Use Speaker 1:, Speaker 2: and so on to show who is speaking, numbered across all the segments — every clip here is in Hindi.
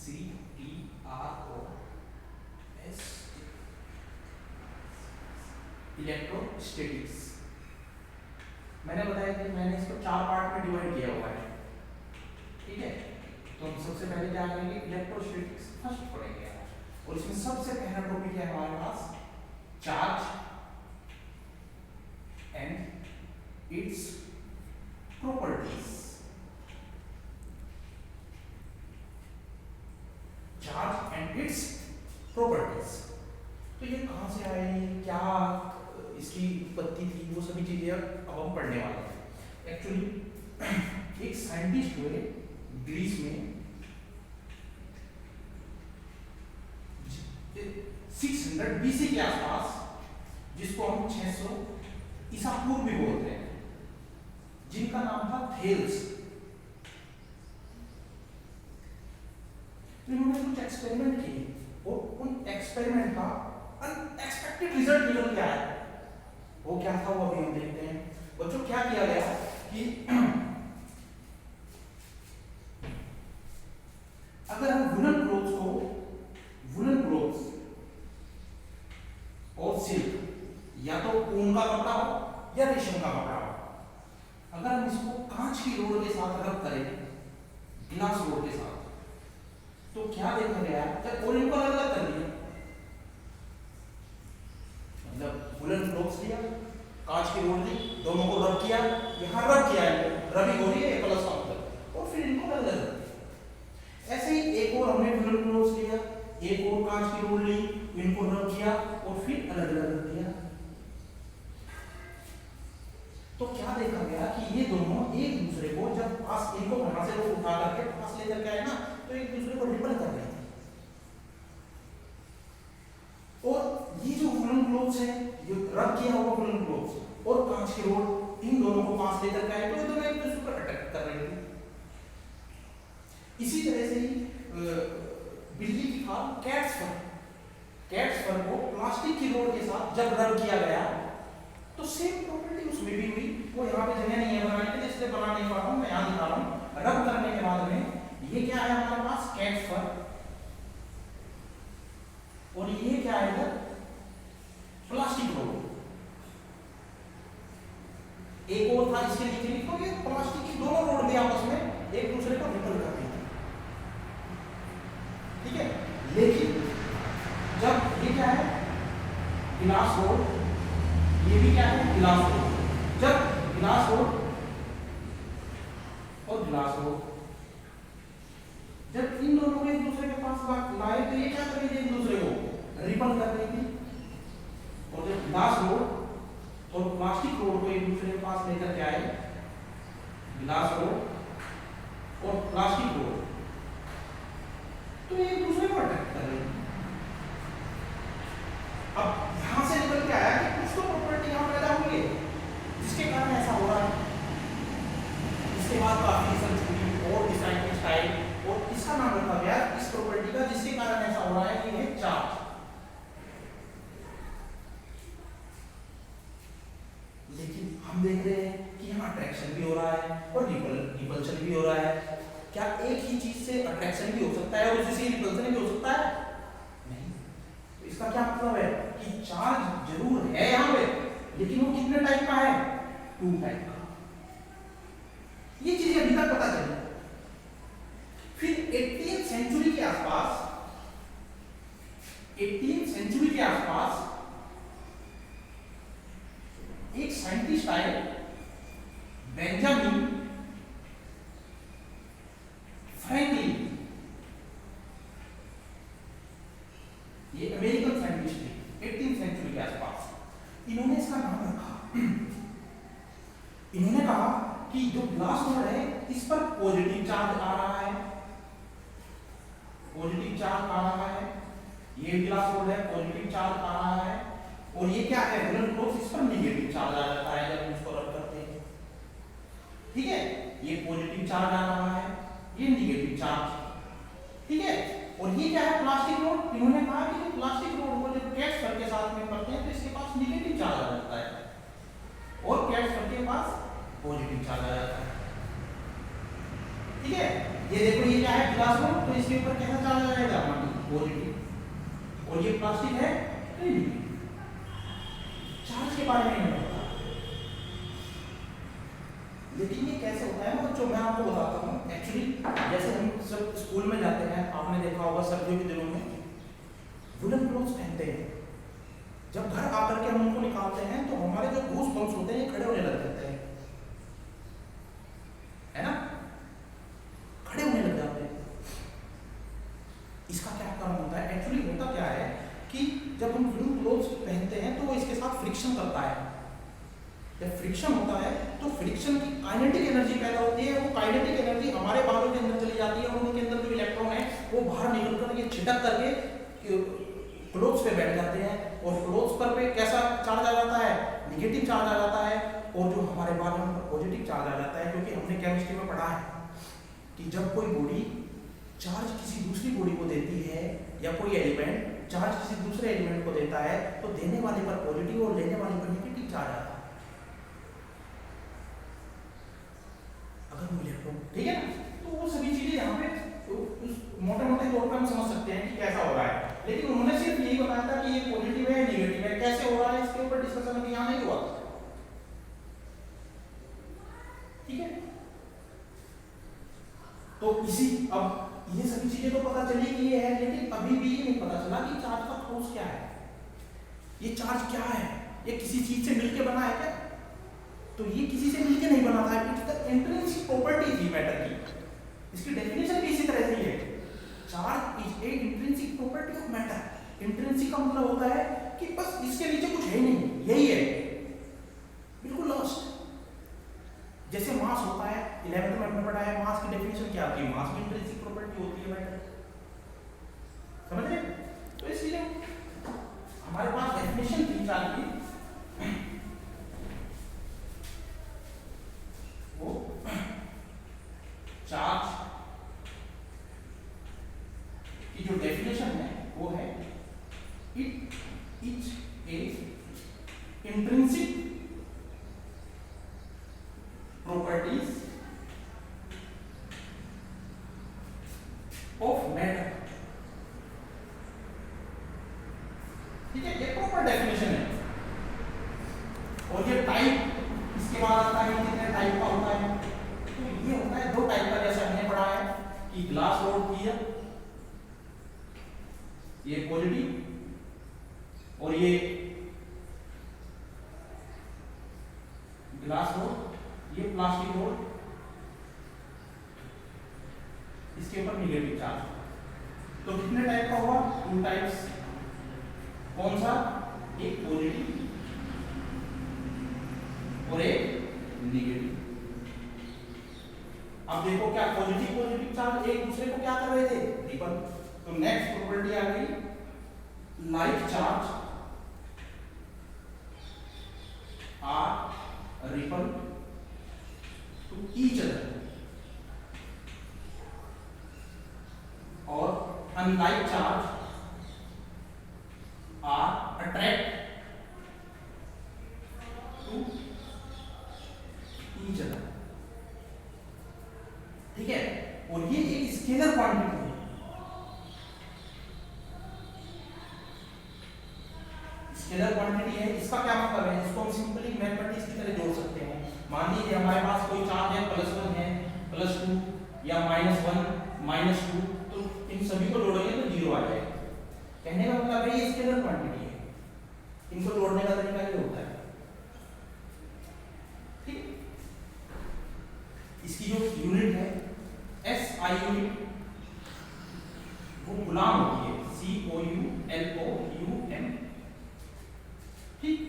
Speaker 1: CTROS, electrostatics. मैंने बताया कि मैंने इसको 4 पार्ट में डिवाइड किया हुआ है, ठीक है। तो हम सबसे पहले क्या करेंगे, इलेक्ट्रोस्टैटिक्स फर्स्ट पढ़ेंगे और इसमें सबसे पहला टॉपिक है हमारे पास charge and its properties. Charge and its properties, तो ये कहां से आए, क्या इसकी उत्पत्ति थी, वो सभी चीजें अब हम पढ़ने वाले हैं। एक्चुअली एक साइंटिस्ट हुए ग्रीस में 600 BC के आसपास, जिसको हम 600 ईसा पूर्व भी बोलते हैं, जिनका नाम था थेल्स। इन्होंने कुछ एक्सपेरिमेंट किए और उन एक्सपेरिमेंट का अनएक्सपेक्टेड रिजल्ट निकल के आया। वो क्या था वो अभी हम देखते हैं। बच्चों क्या किया गया कि अगर हम वुलन क्लोथ्स और सिल्क, या तो ऊन का कपड़ा हो या रेशम का कपड़ा हो, अगर हम इसको कांच की रोड के साथ रब करें, ग्लास रोड के साथ, तो क्या देखा गया, और इनको अलग अलग कर दिया, मतलब वुलन क्लोथ्स लिया, कांच की रोड ली, दोनों को रब किया, यहां रब किया है, रबी हो रही है प्लस का मतलब, और फिर इनको अलग अलग। ऐसे ही एक और हमने वुलन क्लोथ्स लिया, एक और कांच की रोड ली, इनको रब किया और फिर अलग अलग रख दिया। तो क्या देखा गया कि ये दोनों एक दूसरे को जब पास, इनको वहां से लोग उठा करके पास लेकर के आए ना, तो एक दूसरे को रिपल कर रहे थे। और ये जो वुलन क्लोथ्स है, जो रब किया हुआ वुलन क्लोथ्स और कांच की रोड, इन दोनों को पास लेकर के आए, तो ये दोनों एक दूसरे को अटैक कर रहे थे। इसी तरह से ही बिल्ली की था कैट्स फर को प्लास्टिक की रोड के साथ जब रब किया गया, तो सेम प्रॉपर्टी उसमें भी हुई। वो यहाँ पे जगह नहीं है बनाने के लिए, इसलिए बना नहीं पा रहा हूँ, मैं यहाँ दिखा रहा हूँ। रब करने के बाद में ये क्या है हमारे पास, कैट्स फर, और ये क्या है, प्लास्टिक रोड। एक और था इसके नीचे, तो ये प्लास्टिक की दोनों रोड भी आपस में एक दूसरे को रिपल करती थी, ठीक है। लेकिन जब ये क्या है, गिलास रोड, ये भी क्या है, गिलास रोड, जब गिलास रोड और गिलास रोड जब इन दोनों को एक दूसरे के पास लाए, तो ये क्या कर रही थी, एक दूसरे को रिपल कर रही थी। और जब गिलास रोड और प्लास्टिक रोड को एक दूसरे के पास लेकर के आए, गिलास रोड और प्लास्टिक रोड, तो ये एक दूसरे को अटैक कर रही थी। अब यहां से निकल के आया कि कुछ तो प्रॉपर्टी यहां पैदा हुई है जिसके कारण ऐसा हो रहा है। इसके बाद काफी रिसर्च हुई और डिसाइड स्टाइल, और इसका नाम रखा गया इस प्रॉपर्टी का जिसके कारण ऐसा हो रहा है, ये है चार्ज। लेकिन हम देख रहे हैं कि यहाँ अट्रैक्शन भी हो रहा है और रिपल्शन भी हो रहा है। क्या एक ही चीज से अट्रैक्शन भी हो सकता है और उसी से रिपल्शन भी हो सकता है? नहीं। तो इसका क्या मतलब है कि चार्ज जरूर है यहाँ पे, लेकिन वो कितने टाइप का है, 2 टाइप का। ये चीज अभी तक पता चली। फिर 18th सेंचुरी के आसपास एक साइंटिस्ट आए, बेंजामिन फ्रैंकलिन। ये अमेरिकन साइंटिस्ट थे 18th सेंचुरी के आसपास। इन्होंने इसका नाम रखा, इन्होंने कहा कि जो ग्लास रोड है इस पर पॉजिटिव चार्ज आ रहा है, पॉजिटिव चार्ज आ रहा है, ये ग्लास रोड है, पॉजिटिव चार्ज आ रहा है, और ये क्या है, वुलन क्लोथ्स, इस पर नेगेटिव चार्ज आ जाता है जब उसको रब करते हैं, ठीक है। ये पॉजिटिव चार्ज आ रहा है, ये नेगेटिव चार्ज, ठीक है। और ये क्या है, प्लास्टिक रोड। इन्होंने कहा कि प्लास्टिक रोड को जब कैट्स फर के साथ में पड़ते हैं तो इसके पास नेगेटिव चार्ज आ जाता है और कैट्स फर के पास पॉजिटिव चार्ज आ जाता है, ठीक है। ये देखो, ये क्या है, ग्लास रोड, तो इस इसके ऊपर कैसा चार्ज आ जाएगा, पॉजिटिव। और ये प्लास्टिक है नहीं, चार्ज के बारे में नहीं पता। लेकिन ये कैसे होता है ना बच्चों, मैं आपको बताता हूँ। एक्चुअली जैसे हम सब स्कूल में जाते हैं, आपने देखा होगा सर्दियों के दिनों में वुलन क्लोथ्स पहनते हैं। जब घर आकर के हम उनको निकालते हैं तो हमारे जो गूज बम्स होते हैं ये खड़े होने लग जाते हैं, है ना, खड़े होने लग जाते हैं। इसका क्या कारण होता है? एक्चुअली होता क्या है कि जब हम वुलन क्लोथ्स पहनते हैं तो वो इसके साथ फ्रिक्शन करता है। जब फ्रिक्शन होता है तो फ्रिक्शन की काइनेटिक एनर्जी पैदा होती है। वो काइनेटिक एनर्जी हमारे बालों के अंदर चली जाती है और उनके अंदर जो इलेक्ट्रॉन है वो बाहर निकल कर ये छिटक करके क्लोथ्स पे बैठ जाते हैं और क्लोथ्स पर पे कैसा चार्ज आ जाता है, निगेटिव चार्ज आ जाता है। और जो हमारे बाल में पॉजिटिव चार्ज आ जाता है, क्योंकि हमने केमिस्ट्री में पढ़ा है कि जब कोई बॉडी चार्ज किसी दूसरी बॉडी को देती है या कोई एलिमेंट चार्ज किसी दूसरे एलिमेंट को देता है तो देने वाले पर पॉजिटिव और लेने वाले पर नेगेटिव चार्ज आता है। अगर वो इलेक्ट्रॉन, ठीक है ना, तो वो सभी चीजें यहाँ पे मोटे मोटे तौर पर हम समझ सकते हैं कि कैसा हो रहा है। लेकिन उन्होंने सिर्फ यही बताया था कि ये पॉजिटिव है नेगेटिव है, कैसे हो रहा है इसके ऊपर डिस्कशन अभी यहाँ नहीं हुआ, ठीक है। तो इसी अब ये सभी चीजें तो पता चली कि ये है, लेकिन अभी भी ये नहीं पता चला कि चार्ज का ठोस क्या है, ये चार्ज क्या है, ये किसी चीज से मिलकर बना है क्या? तो ये किसी से मिलकर नहीं बना था, इट्स द इंट्रिंसिक प्रॉपर्टी थी मैटर की। इसकी डेफिनेशन भी इसी तरह से है, charge is a intrinsic property of matter. Intrinsic का मतलब होता है कि बस इसके नीचे कुछ है नहीं, यही है, बिल्कुल लास्ट। जैसे मास होता है, 11th में हमने पढ़ा है मास की डेफिनेशन क्या होती है, मास की इंट्रिंसिक प्रॉपर्टी होती है मैटर, समझ रहे? तो इसलिए हमारे पास डेफिनेशन थी चार्ज की, वो चार्ज की जो डेफिनेशन है वो है it is a intrinsic properties of matter, ठीक है, ये प्रॉपर डेफिनेशन है। और ये टाइप इसके बाद आता है, कितने टाइप का होता है, तो ये होता है 2 टाइप का, जैसे हमने पढ़ा है कि ग्लास रोड की है, ये पॉजिटिव, और ये ग्लास रोड, ये प्लास्टिक रोड, इसके ऊपर निगेटिव चार्ज। तो कितने टाइप का हुआ? 2 टाइप्स। कौन सा? एक पॉजिटिव और एक निगेटिव। अब देखो क्या पॉजिटिव चार्ज एक दूसरे को क्या कर रहे थे, रिपल। तो नेक्स्ट प्रॉपर्टी आ गई, like charge are repel to each other, और unlike charge are attract to each other, ठीक है। और ये एक स्केलर क्वांटिटी है, स्केलर क्वांटिटी है। इसका क्या मतलब है? इसको हम सिंपली मैथमेटिक्स की तरह जोड़ सकते हैं। मान लीजिए हमारे पास कोई चार्ज है +1 है, +2 या -1 -2, तो इन सभी को जोड़ेंगे तो 0 आ जाएगा। कहने का मतलब है ये स्केलर क्वांटिटी है, इनको जोड़ने का तरीका ये होता है, ठीक। इसकी जो यूनिट है SI यूनिट, वो गुलाम होती है, COULOUM, ठीक।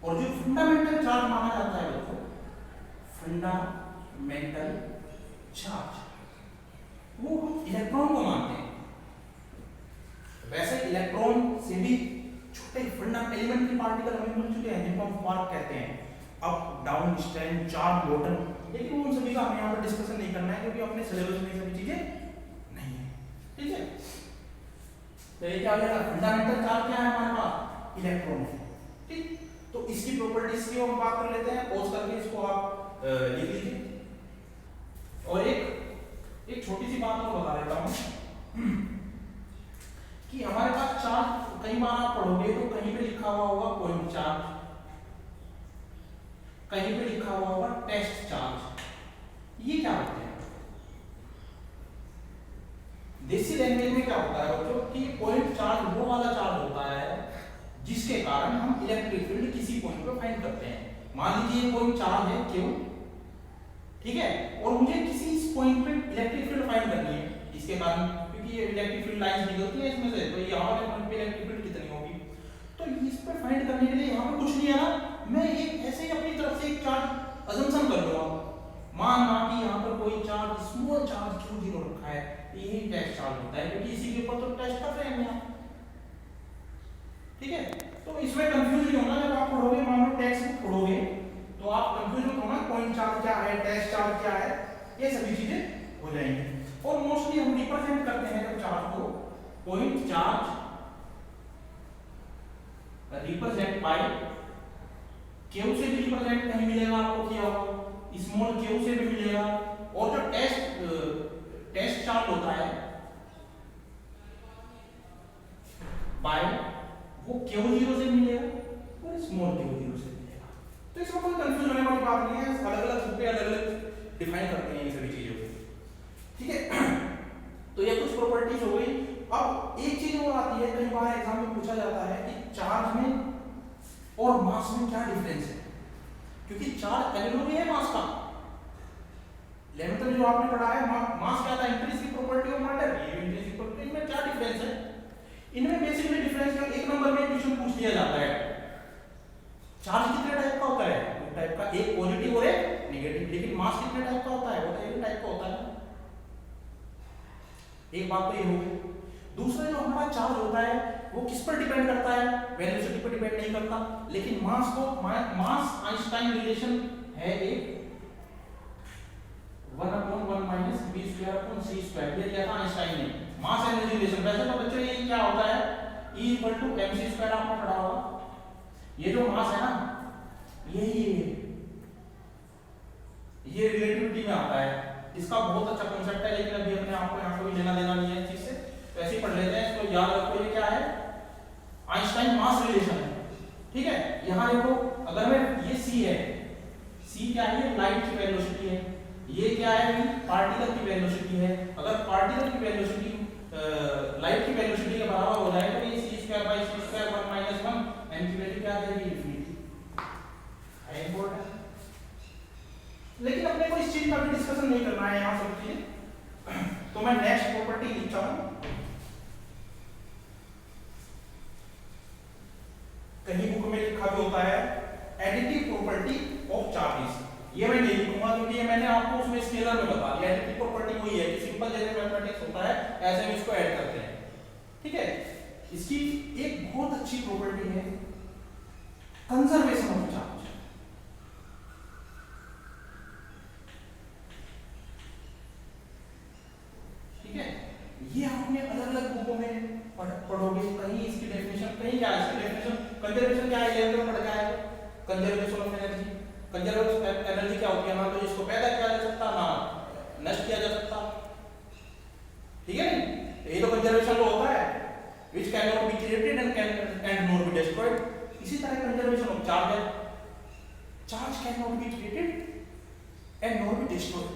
Speaker 1: और जो फंडामेंटल चार्ज माना जाता है बच्चों, फंडामेंटल चार्ज, वो हम इलेक्ट्रॉन को मानते हैं। वैसे इलेक्ट्रॉन से भी छोटे फंडामेंटल एलिमेंट्री पार्टिकल हमें मिल चुके हैं, जिनको हम क्वार्क कहते हैं, up down strand charge bottom, लेकिन उन सभी का हमें यहाँ पर डिस्कशन नहीं करना है, क्योंकि अपने सिलेबस में सभी चीजें नहीं है, ठीक है। तो ये क्या हो जाएगा, फंडामेंटल चार्ज क्या है हमारे पास, इलेक्ट्रॉन है, ठीक। तो इसकी प्रॉपर्टीज की हम बात कर लेते हैं, पॉज करके इसको आप लिख लीजिए। और एक छोटी सी बात मैं बता देता हूँ बार आप पढ़ोगे तो कहीं पे लिखा हुआ होगा पॉइंट चार्ज, कहीं पे लिखा हुआ होगा टेस्ट चार्ज। ये क्या होते हैं? देसी लैंग्वेज में क्या होता है बच्चों कि पॉइंट चार्ज वो वाला चार्ज होता है जिसके कारण हम इलेक्ट्रिक फील्ड किसी पॉइंट पे फाइंड करते हैं। मान लीजिए पॉइंट चार्ज है क्यू, ठीक है, और मुझे किसी इस पॉइंट पे इलेक्ट्रिक फील्ड फाइंड करनी है, इसके कारण क्योंकि ये इलेक्ट्रिक फील्ड लाइंस निकलती है इसमें से, तो यहाँ वाले पॉइंट पे इलेक्ट्रिक फील्ड कितनी होगी, तो इस पे फाइंड करने के लिए यहाँ पे कुछ नहीं है ना, मैं एक ऐसे ही अपनी तरफ से एक चार्ज अजम्पशन कर लूंगा। माना कि यहाँ पर कोई चार्ज स्मॉल चार्ज Q0 रखा है, यही टेस्ट चार्ज होता है क्योंकि इसी के ऊपर तो टेस्ट कर रहे हैं यहाँ, ठीक है। तो इसमें कंफ्यूज नहीं होना, जब आप पढ़ोगे मान लो टेक्स्ट बुक पढ़ोगे तो आप कंफ्यूज मत होना पॉइंट चार्ज क्या है, टेस्ट चार्ज क्या है, ये सभी चीजें हो जाएंगी। और मोस्टली हम रिप्रेजेंट करते हैं जब चार्ज को, point charge represent by Q से भी रिप्रेजेंट कहीं मिलेगा आपको किया हुआ, स्मॉल क्यू से भी मिलेगा, और जो टेस्ट चार्ज होता है बाय वो Q0 से मिलेगा और स्मॉल Q0 से मिलेगा। तो इसमें कोई कंफ्यूज होने वाली बात नहीं है, अलग अलग ग्रुप पे अलग अलग डिफाइन करते हैं ये सभी चीजों को, ठीक है। तो ये कुछ प्रॉपर्टीज हो गई। अब एक चीज और आती है, कई बार एग्जाम में पूछा जाता है कि चार्ज में और मास में क्या डिफरेंस है, क्योंकि चार्ज एनालॉगी है मास का। 11th में जो आपने पढ़ा है मास क्या था, इंट्रिंसिक प्रॉपर्टी ऑफ मैटर, ये इंट्रिंसिक प्रॉपर्टी में क्या डिफरेंस है, इनमें बेसिकली डिफरेंस है। एक नंबर में क्वेश्चन पूछ लिया जाता है चार्ज कितने टाइप का होता है, दो टाइप का, एक पॉजिटिव और एक नेगेटिव, लेकिन मास कितने टाइप का होता है, वो तो एक टाइप का होता है। एक बात तो ये हो गई। दूसरा जो हमारा चार्ज होता है वो किस पर डिपेंड करता है, वेलोसिटी पर डिपेंड नहीं करता, लेकिन मास को मास आइंस्टाइन रिलेशन है एक 1/1 - v²/c², ये दिया था आइंस्टाइन ने मास एनर्जी रिलेशन। वैसे तो बच्चों ये क्या होता है, E = mc² आपने पढ़ा होगा। ये जो मास है ना ये रिलेटिविटी में आता है, इसका बहुत अच्छा कांसेप्ट है, लेकिन अभी अपने आप को यहाँ कोई लेना देना नहीं है इस चीज से, तो ऐसे ही पढ़ लेते हैं। इसको याद रखो, ये क्या है, आइंस्टाइन मास रिलेशन है, ठीक है। यहाँ देखो, अगर मैं ये c है, c क्या है, लाइट की वेलोसिटी है, ये क्या है, पार्टिकल की वेलोसिटी है। अगर पार्टिकल की वेलोसिटी लाइट की वेलोसिटी के बराबर हो जाए तो ये c²/c², 1 - 1, n की वैल्यू क्या आ जाएगी, इंफिनिटी है, इंपॉर्टेंट। लेकिन अपने को इस चीज का भी डिस्कशन नहीं करना है यहाँ सब चीजें, तो मैं नेक्स्ट प्रॉपर्टी लिखता हूँ। कहीं बुक में लिखा भी होता है एडिटिव प्रॉपर्टी ऑफ चार्जेस, ये मैं नहीं लिखूंगा क्योंकि ये मैंने आपको उसमें स्केलर में बता दिया। एडिटिव प्रॉपर्टी वही है कि सिंपल जैसे मैथमेटिक्स होता है ऐसे हम इसको ऐड करते हैं, ठीक है। इसकी एक बहुत अच्छी प्रॉपर्टी है कंजर्वेशन ऑफ चार्ज, ठीक है। ये आपने अलग अलग बुकों में पढ़ोगे, कहीं इसकी डेफिनेशन, कहीं क्या है इसकी डेफिनेशन, कंजर्वेशन क्या है, 11th में पढ़ के आए, conservation of energy. Conservation energy क्या होती है, ना तो इसको पैदा किया जा सकता ना नष्ट किया जा सकता, ठीक है नहीं, ये तो कंजर्वेशन लॉ होता है, which cannot be created and nor be destroyed। इसी तरह कंजर्वेशन ऑफ चार्ज है, charge cannot be created and nor be destroyed,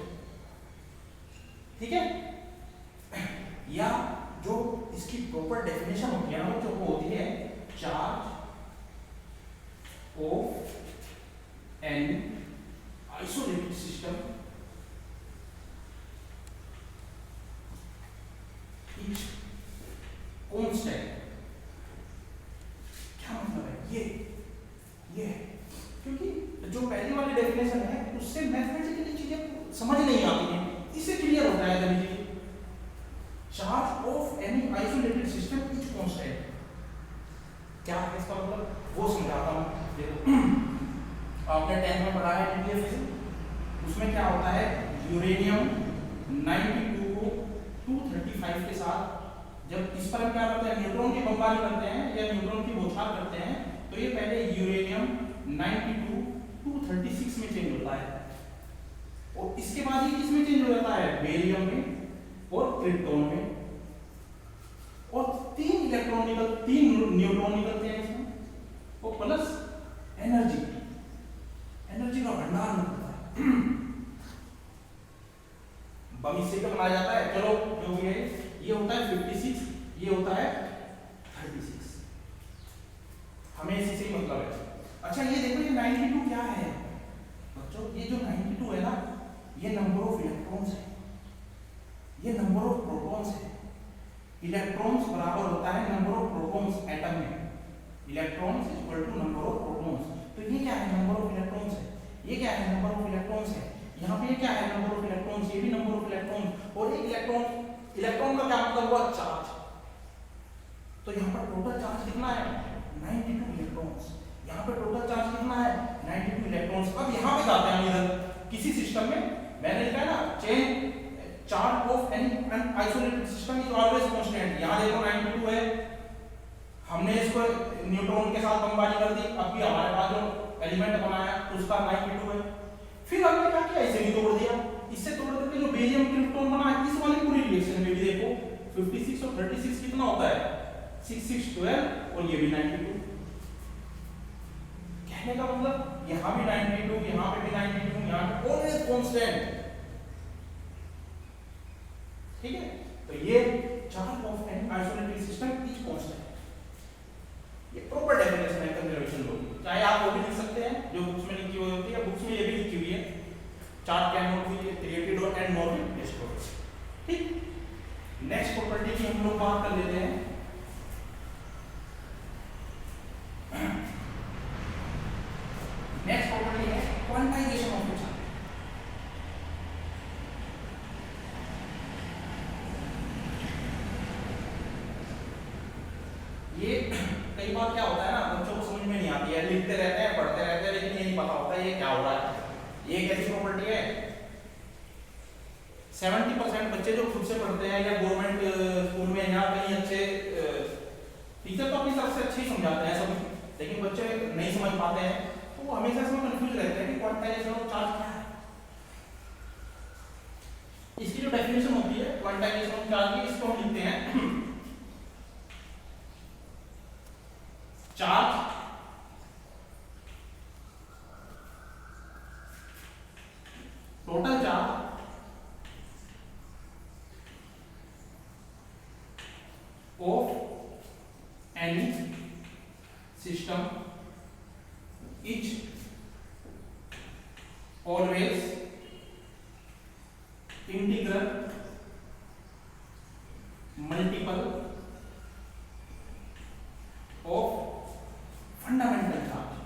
Speaker 1: ठीक है। या जो इसकी प्रॉपर डेफिनेशन होती है ना, जो होती है charge of an isolated system is constant. क्या मतलब है ये क्योंकि जो पहली वाली डेफिनेशन है उससे मैथमेटिकली चीजें समझ नहीं आती हैं, इससे क्लियर होता है जल्दी। Charge of any isolated system is constant, क्या है इसका मतलब, वो समझाता हूं। देखो आपने 10th में पढ़ा है न्यूक्लियर फिजिक्स, उसमें क्या होता है, यूरेनियम 92 को 235 के साथ जब इस पर क्या करते हैं, न्यूट्रॉन की बमबारी करते हैं या न्यूट्रॉन की बौछार करते हैं, तो ये पहले यूरेनियम 92 236 में चेंज होता है, और इसके बाद ये किस में चेंज हो जाता है, बेरियम में और क्रिप्टॉन में, और 3 इलेक्ट्रॉन निकलते 3 न्यूट्रॉन निकलते हैं इसमें, वो प्लस एनर्जी, एनर्जी का भंडार निकलता है। बम इससे क्या बनाया जाता है, चलो जो भी है, ये होता है 56, ये होता है 36, हमें इसी से ही मतलब है। अच्छा ये देखो ये 92 क्या है बच्चों, ये जो 92 है ना, ये नंबर ऑफ इलेक्ट्रॉन्स है, ये नंबर ऑफ प्रोटॉन्स है। इलेक्ट्रॉन्स बराबर होता है नंबर ऑफ प्रोटॉन्स एटम में, electrons equal to number of protons. तो ये क्या है, नंबर ऑफ इलेक्ट्रॉन्स है, ये क्या है, नंबर ऑफ इलेक्ट्रॉन्स है, यहाँ पे क्या है, नंबर ऑफ इलेक्ट्रॉन्स, ये भी नंबर ऑफ इलेक्ट्रॉन्स। और एक इलेक्ट्रॉन, इलेक्ट्रॉन का क्या मतलब हुआ, चार्ज। तो यहाँ पर टोटल चार्ज कितना है, 92 इलेक्ट्रॉन्स। यहाँ पे टोटल चार्ज कितना है, 92 इलेक्ट्रॉन्स। अब यहाँ पे जाते हैं हम इधर किसी सिस्टम में, मैंने लिखा है ना, chain charge of an isolated system is always constant. यहाँ देखो 92 है, हमने इसको न्यूट्रॉन के साथ बमबारी कर दी, अब भी हमारे पास जो एलिमेंट बनाया उसका 92 है। फिर हमने क्या किया, इसे भी तोड़ दिया, इससे तोड़ करके जो बेरियम क्रिप्टॉन बना, इस वाली पूरी रिएक्शन में भी देखो 56 और 36 कितना होता है, 6 6 12, और ये भी 92। कहने का मतलब यहाँ भी 92, यहाँ पे भी 92, यहाँ पे ऑलवेज कांस्टेंट। ठीक है, तो ये charge of an isolated system is constant, ये प्रॉपर डेफिनेशन है कंजर्वेशन लॉ की। चाहे आप वो भी लिख सकते हैं जो बुक्स में लिखी हुई होती है, बुक्स में ये भी लिखी हुई है, charge can not be created और एंड नॉट बी डिस्ट्रॉयड। ठीक, नेक्स्ट प्रॉपर्टी की हम लोग बात कर लेते हैं। नेक्स्ट प्रॉपर्टी है क्वांटाइजेशन ऑफ द चार्ज। ये कई बार क्या होता है ना, बच्चों को समझ में नहीं आती है, लिखते रहते हैं, पढ़ते रहते हैं, लेकिन ये नहीं पता होता ये क्या हो रहा है। ये एक ऐसी प्रॉपर्टी है 70% बच्चे जो खुद से पढ़ते हैं या गवर्नमेंट स्कूल में या कहीं अच्छे टीचर तो अपनी तरफ से अच्छे ही समझाते हैं सब, लेकिन बच्चे नहीं समझ पाते हैं, तो वो हमेशा इसमें कंफ्यूज रहते हैं कि क्वांटाइजेशन ऑफ चार्ज क्या है। इसकी जो डेफिनेशन होती है क्वांटाइजेशन ऑफ चार्ज की, इसको हम लिखते हैं charge total charge of any system is always integral multiple of fundamental charge।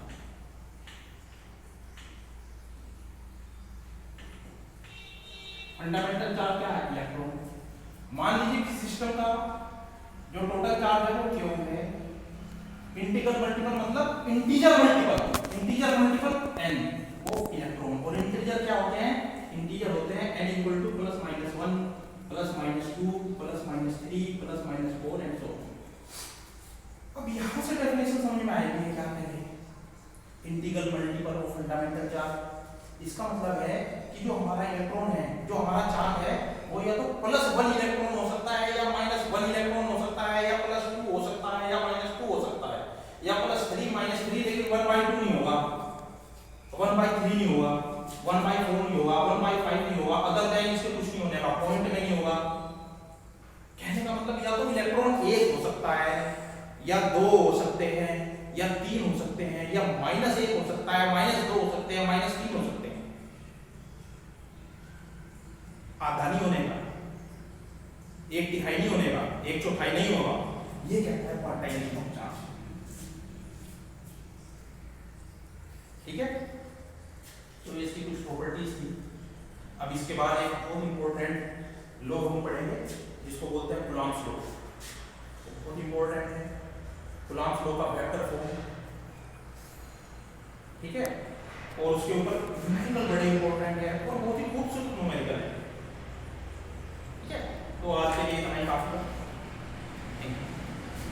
Speaker 1: Fundamental charge क्या है, इलेक्ट्रॉन। मान लीजिए कि सिस्टम का जो टोटल चार्ज है वो क्यू है, इंटीग्रल मल्टीपल मतलब इंटीजर मल्टीपल एन वो इलेक्ट्रॉन। और इंटीजर क्या होते हैं, इंटीजर होते हैं n equal to +-1 +-2 +-3 +-4 and so on. अब यहां से डेफिनेशन समझ में आएगी क्या कह रहे हैं, integral multiple of fundamental charge. इसका मतलब है कि जो हमारा इलेक्ट्रॉन है, जो हमारा चार्ज है, वो या तो +1 इलेक्ट्रॉन हो सकता है, या -1 इलेक्ट्रॉन हो सकता है, या +2 हो सकता है, या -2 हो सकता है, या +3 -3, लेकिन 1/2 नहीं होगा, 1/3 नहीं होगा, 1/4 नहीं होगा, 1/5 नहीं होगा, अदर देन इसके कुछ नहीं होने का, पॉइंट में नहीं होगा। कहने का मतलब या तो इलेक्ट्रॉन 1 हो सकता है, या 2 हो सकते हैं, या 3 हो सकते हैं, या -1 हो सकता है, -2 हो सकते हैं, -3 हो सकते हैं। आधा नहीं होने का, 1/3 नहीं होने का, 1/4 नहीं होगा, ये कहता है क्वांटाइजेशन ऑफ चार्ज। ठीक है, तो इसकी कुछ प्रॉपर्टीज थी। अब इसके बाद एक बहुत इंपॉर्टेंट लॉ हम पढ़ेंगे जिसको बोलते हैं कूलॉम्स लॉ। बहुत इंपॉर्टेंट है कूलॉम्स लॉ का वेक्टर फॉर्म। ठीक है, और उसके ऊपर न्यूमेरिकल बड़े इंपॉर्टेंट है और बहुत ही खूबसूरत न्यूमेरिकल है।